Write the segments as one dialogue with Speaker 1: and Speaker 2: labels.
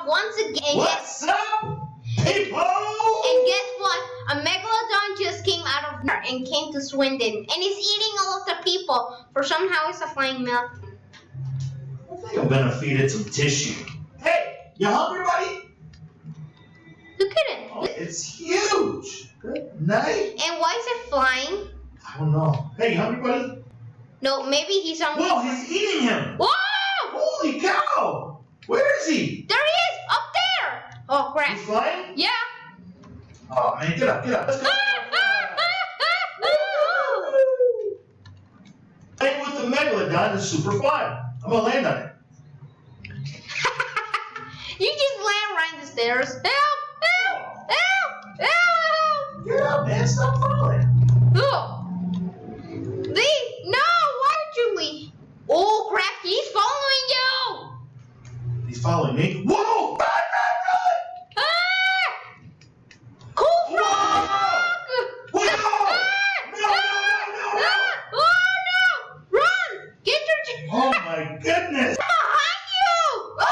Speaker 1: once again.
Speaker 2: What's up, people?
Speaker 1: And guess what? A Megalodon just came out of there and came to Swindon. And he's eating all of the people. For somehow it's a flying milk.
Speaker 2: I think I'm gonna feed it some tissue. Hey, you hungry, buddy?
Speaker 1: Look at it.
Speaker 2: Oh, it's huge. Good night.
Speaker 1: And why is it flying?
Speaker 2: I don't know. Hey, you hungry, buddy?
Speaker 1: No, maybe he's hungry.
Speaker 2: Whoa, he's eating him.
Speaker 1: Whoa!
Speaker 2: Holy cow! Where is he?
Speaker 1: There he is, up there. Oh crap.
Speaker 2: He's flying?
Speaker 1: Yeah.
Speaker 2: Oh man, get up, get up. Let's go. Playing with the Megalodon is super fun. I'm gonna land on it.
Speaker 1: You just land right in the stairs. Help! Help! Help! Help!
Speaker 2: Get up, man. Stop falling.
Speaker 1: Oh. Lee, no! Why did you leave? Oh crap! He's following you.
Speaker 2: He's following me. Whoa! Run, run, run!
Speaker 1: Ah! Cool frog!
Speaker 2: Whoa! No! No! No!
Speaker 1: Oh no! Run! Get your.
Speaker 2: Oh my goodness!
Speaker 1: Behind you! Ah!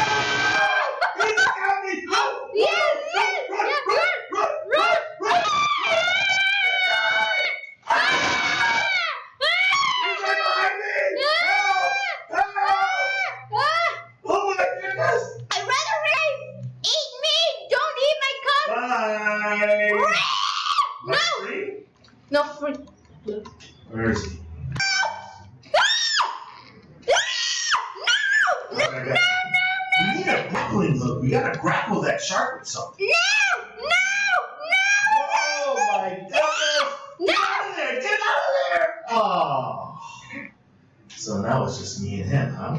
Speaker 2: He's got me! No!
Speaker 1: Yes, yes!
Speaker 2: Run,
Speaker 1: Yeah,
Speaker 2: run, run, run, run! He's right behind me! Help! Help! Oh my goodness!
Speaker 1: I'd rather eat me! Don't eat my cup!
Speaker 2: Bye!
Speaker 1: No!
Speaker 2: Free?
Speaker 1: No free.
Speaker 2: Where is he?
Speaker 1: No!
Speaker 2: We need a grappling hook. We gotta grapple that shark with something.
Speaker 1: No!
Speaker 2: Oh my goodness!
Speaker 1: No!
Speaker 2: Get out of there! Get out of there! Oh. So now it's just me and him, huh?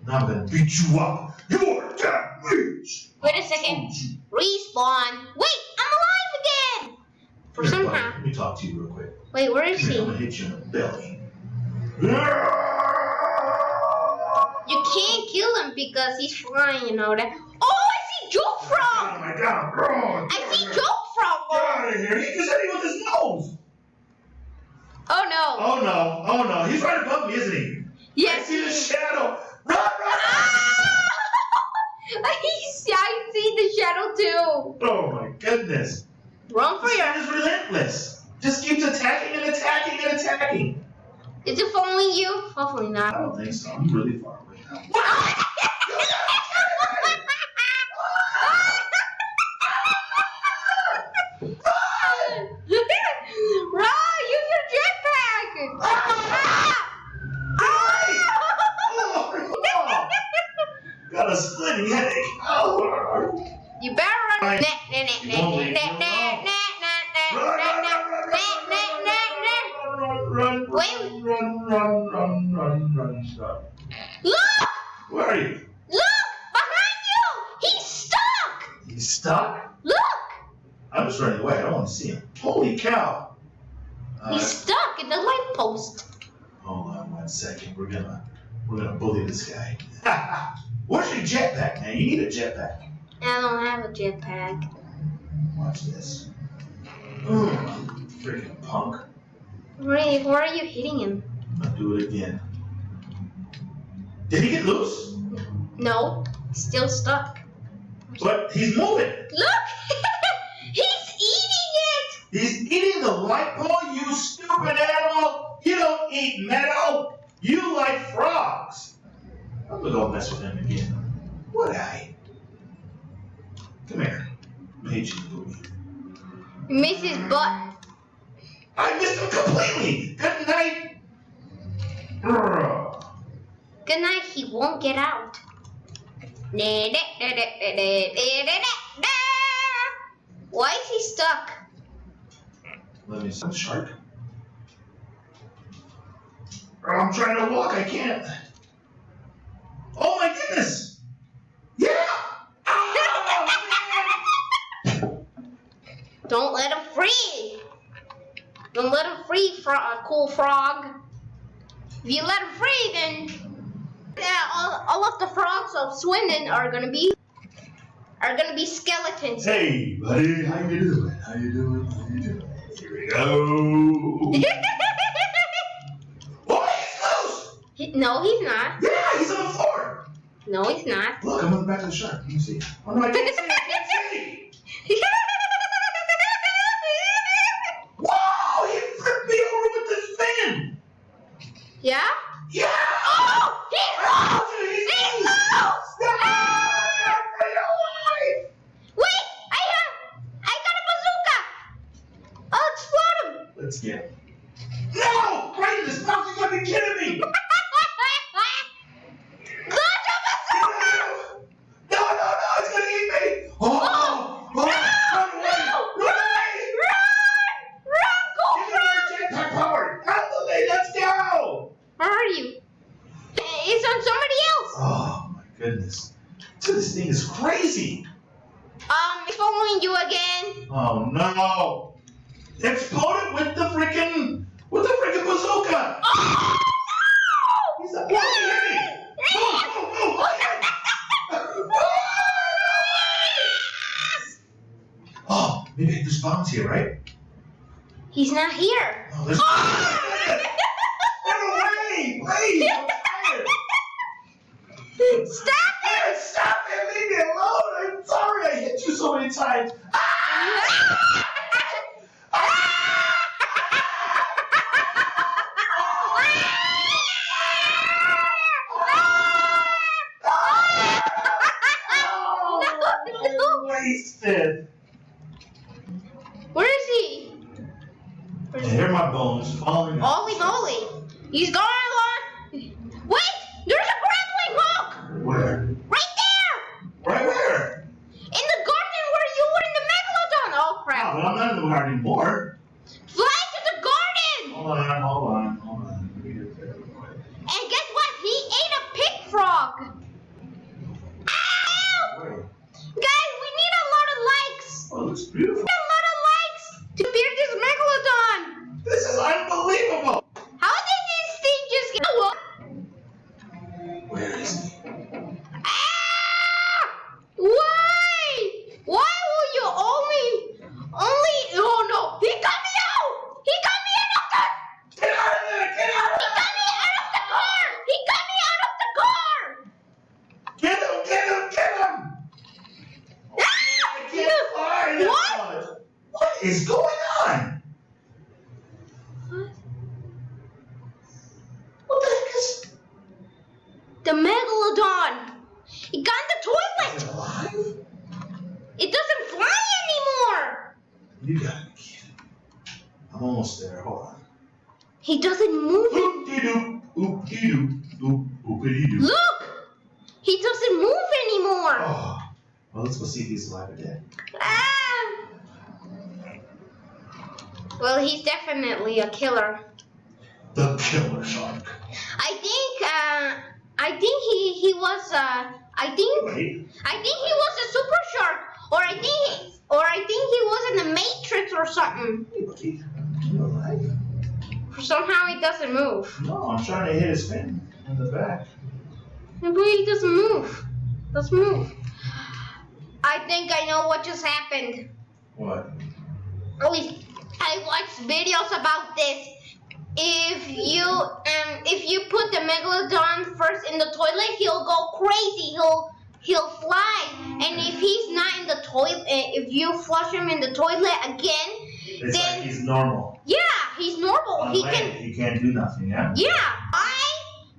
Speaker 2: Now I'm gonna beat you up. You're damaged.
Speaker 1: Wait a second. Respawn. Wait, I'm alive again! For
Speaker 2: Here, buddy,
Speaker 1: somehow.
Speaker 2: let me talk to you real quick.
Speaker 1: Wait, where is
Speaker 2: Here, I'm
Speaker 1: he?
Speaker 2: gonna hit you in the belly.
Speaker 1: You can't kill him because he's flying and all that. Oh, I see Joke
Speaker 2: Oh
Speaker 1: Frog!
Speaker 2: my god, bro!
Speaker 1: I see Joke Frog!
Speaker 2: Get out of here! He just hit me with his nose!
Speaker 1: Oh no.
Speaker 2: Oh no, oh no, he's right above me, isn't he?
Speaker 1: Yes.
Speaker 2: I see the shadow! Run, run!
Speaker 1: I see the shadow too.
Speaker 2: Oh my goodness!
Speaker 1: Run for
Speaker 2: This
Speaker 1: your.
Speaker 2: guy is relentless! Just keeps attacking and attacking and attacking!
Speaker 1: Is it following you? Hopefully
Speaker 2: I
Speaker 1: not.
Speaker 2: don't think so, I'm really far away now.
Speaker 1: Run! Use your jetpack!
Speaker 2: Got a splitting headache! Oh.
Speaker 1: You better run.
Speaker 2: Run,
Speaker 1: Wait.
Speaker 2: run.
Speaker 1: Look!
Speaker 2: Where are you?
Speaker 1: Look! Behind you! He's stuck!
Speaker 2: He's stuck?
Speaker 1: Look!
Speaker 2: I'm just running away. I don't want to see him. Holy cow!
Speaker 1: He's stuck in the light post.
Speaker 2: Hold on 1 second. We're gonna bully this guy. Where's your jetpack, man? You need a jetpack.
Speaker 1: I don't have a jetpack.
Speaker 2: Watch this. Freaking punk.
Speaker 1: Ray, where are you hitting him?
Speaker 2: I'll do it again. Did he get loose?
Speaker 1: No, he's still stuck.
Speaker 2: But he's moving.
Speaker 1: Look! He's eating it!
Speaker 2: He's eating the light pole, you stupid animal! You don't eat metal! You like frogs! I'm gonna go mess with him again. What guy? Come here. I hate you, booty.
Speaker 1: You missed his butt.
Speaker 2: I missed him completely! Good night! Brr.
Speaker 1: Good night, he won't get out. Why is he stuck?
Speaker 2: Let me see. Shark. I'm trying to walk, I can't. Oh my goodness! Yeah! Oh,
Speaker 1: Don't let him free. Don't let him free, cool frog. If you let him free, then all of the frogs of Swindon are gonna be skeletons.
Speaker 2: Hey, buddy, how you doing? How you doing? Here we go.
Speaker 1: No, he's not.
Speaker 2: Yeah, he's on the floor.
Speaker 1: No, he's not.
Speaker 2: Look, I'm on the back of the shark. You see? Oh, no, I can't see. I can't see. Whoa, he flipped me over with this fin.
Speaker 1: Yeah?
Speaker 2: Yeah.
Speaker 1: Oh, he's loose! He's loose!
Speaker 2: Stop! For your life.
Speaker 1: Wait, I got a bazooka. I'll explode him.
Speaker 2: Let's get him. No! Right in his mouth, you gotta be kidding me!
Speaker 1: Launch a bazooka!
Speaker 2: No, it's gonna eat me! Oh! Run away!
Speaker 1: Run, go
Speaker 2: Give me your jetpack power! Out the way, let's go!
Speaker 1: Where are you? It's on somebody else.
Speaker 2: Oh my goodness. Dude, this thing is crazy!
Speaker 1: It's following you again.
Speaker 2: Oh no! Explode it with the freaking bazooka!
Speaker 1: Oh,
Speaker 2: He's not going to hit me! Move! Oh, maybe there's bombs here, right?
Speaker 1: he's not here.
Speaker 2: Oh, there's Run away! Please! I'm tired!
Speaker 1: Stop it!
Speaker 2: Hey, stop it! Leave me alone! I'm sorry I hit you so many times! Wasted!
Speaker 1: Where is he?
Speaker 2: I hear my bones falling out.
Speaker 1: Holy moly! He's gone along. Wait! There's a grappling hook!
Speaker 2: Where?
Speaker 1: Right there!
Speaker 2: Right where?
Speaker 1: In the garden where you were in the Megalodon! Oh
Speaker 2: Oh,
Speaker 1: crap!
Speaker 2: but I'm not in the garden anymore.
Speaker 1: Fly to the garden!
Speaker 2: Hold on.
Speaker 1: And guess what? He ate a pig frog! Ow!
Speaker 2: Where?
Speaker 1: Guys, we need a lot of likes!
Speaker 2: Oh, it looks beautiful.
Speaker 1: A lot of likes to beat this Megalodon!
Speaker 2: This is unbelievable.
Speaker 1: How did this thing just get up?
Speaker 2: Where is he?
Speaker 1: Ah! Why? Why will you only? Oh no! He got me out! He got me out of the.
Speaker 2: Get out of there! Get out of
Speaker 1: He got me out of the car! He got me out of the car!
Speaker 2: there! Get him!
Speaker 1: Ah!
Speaker 2: I can't fly that
Speaker 1: What?
Speaker 2: much. What is going on? What the heck is...
Speaker 1: The Megalodon! It got in the
Speaker 2: Is
Speaker 1: toilet!
Speaker 2: it alive?
Speaker 1: It doesn't fly anymore!
Speaker 2: You gotta be kidding. I'm almost there. Hold on.
Speaker 1: He doesn't move.
Speaker 2: Oop-de-doo. Oop-de-doo. Oop-de-doo.
Speaker 1: Look! He doesn't move anymore!
Speaker 2: Oh. Well, let's go see if he's alive or dead.
Speaker 1: Ah! Well, he's definitely a killer.
Speaker 2: The killer shark.
Speaker 1: I think he was
Speaker 2: Wait.
Speaker 1: I think he was a super shark, or I think he was in the Matrix or something.
Speaker 2: Hey, buddy. You alive?
Speaker 1: Somehow he doesn't move.
Speaker 2: No, I'm trying to hit his fin in the back.
Speaker 1: But he doesn't move. Let's move. I think I know what just happened.
Speaker 2: What?
Speaker 1: At least I watched videos about this. If you put the Megalodon first in the toilet, he'll go crazy. He'll fly. And if he's not in the toilet, if you flush him in the toilet again,
Speaker 2: It's
Speaker 1: then
Speaker 2: like he's normal.
Speaker 1: yeah, he's normal.
Speaker 2: On
Speaker 1: He
Speaker 2: land,
Speaker 1: can.
Speaker 2: he can't do nothing, yeah?
Speaker 1: Yeah.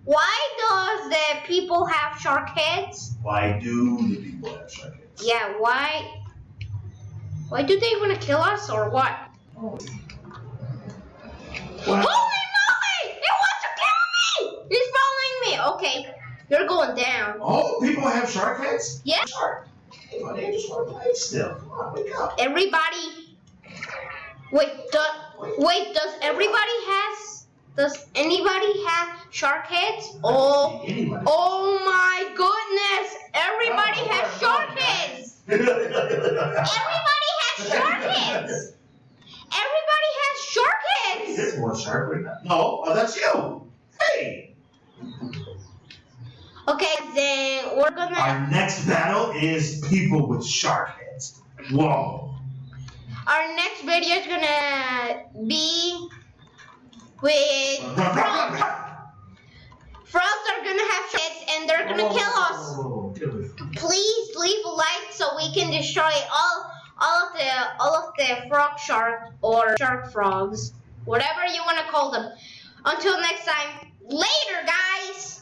Speaker 1: Why does the people have shark heads?
Speaker 2: Why do the people have shark heads?
Speaker 1: Yeah. Why? Why do they want to kill us or what?
Speaker 2: Oh.
Speaker 1: Holy moly! It wants to kill me! He's following me. Okay, you're going down.
Speaker 2: Oh, people have shark heads?
Speaker 1: Yeah.
Speaker 2: Shark. Hey, buddy, I just want to play still. Come on, wake up.
Speaker 1: Everybody. Does anybody have shark heads? Oh.
Speaker 2: Anybody.
Speaker 1: Oh my goodness! Everybody has shark heads. Everybody has shark heads. Everybody has shark heads.
Speaker 2: There's more shark right now. No, that's you. Hey.
Speaker 1: Okay, then we're gonna.
Speaker 2: Our next battle is people with shark heads. Whoa.
Speaker 1: Our next video is gonna be with frogs. Frogs are have kids and they're gonna kill us. Please leave a like so we can destroy all of the frog shark or shark frogs, whatever you want to call them. Until next time, later, guys.